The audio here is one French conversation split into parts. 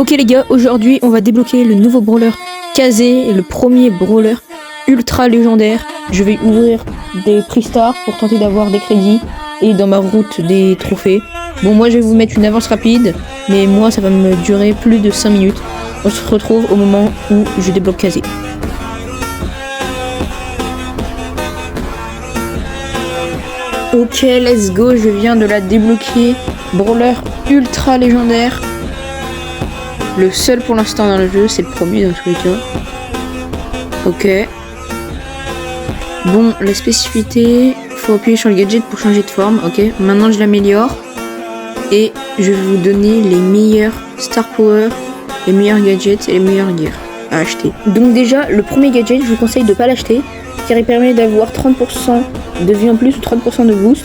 Ok les gars, aujourd'hui on va débloquer le nouveau brawler Kazé, le premier brawler ultra légendaire. Je vais ouvrir des prix stars pour tenter d'avoir des crédits et dans ma route des trophées. Bon, moi je vais vous mettre une avance rapide, mais moi ça va me durer plus de 5 minutes. On se retrouve au moment où je débloque Kazé. Ok, let's go, je viens de la débloquer. Brawler ultra légendaire. Le seul pour l'instant dans le jeu, c'est le premier dans tous les cas. Ok. Bon, la spécificité, faut appuyer sur le gadget pour changer de forme. Ok, maintenant je l'améliore. Et je vais vous donner les meilleurs Star Power, les meilleurs gadgets et les meilleurs gears à acheter. Donc déjà, le premier gadget, je vous conseille de ne pas l'acheter, car il permet d'avoir 30% de vie en plus ou 30% de boost.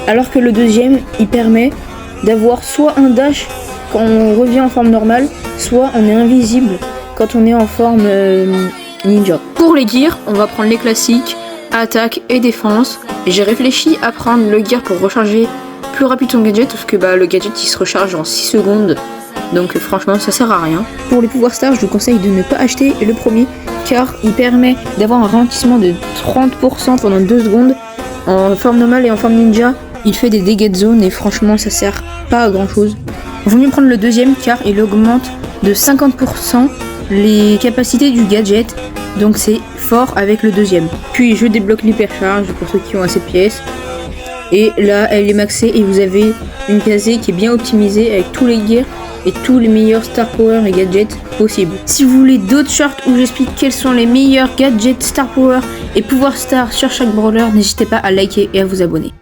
Alors que le deuxième, il permet d'avoir soit un dash quand on revient en forme normale, soit on est invisible quand on est en forme ninja. Pour les gears, on va prendre les classiques, attaque et défense. J'ai réfléchi à prendre le gear pour recharger plus rapide son gadget, parce que le gadget il se recharge en 6 secondes. Donc franchement ça sert à rien. Pour les pouvoirs stars, je vous conseille de ne pas acheter le premier, car il permet d'avoir un ralentissement de 30% pendant 2 secondes. En forme normale et en forme ninja, il fait des dégâts de zone et franchement ça sert pas à grand chose. Vaut mieux prendre le deuxième car il augmente de 50% les capacités du gadget, donc c'est fort avec le deuxième. Puis je débloque l'hypercharge pour ceux qui ont assez de pièces. Et là elle est maxée et vous avez une Kazé qui est bien optimisée avec tous les gears et tous les meilleurs Star Power et gadgets possibles. Si vous voulez d'autres shorts où j'explique quels sont les meilleurs gadgets Star Power et pouvoirs Star sur chaque brawler, n'hésitez pas à liker et à vous abonner.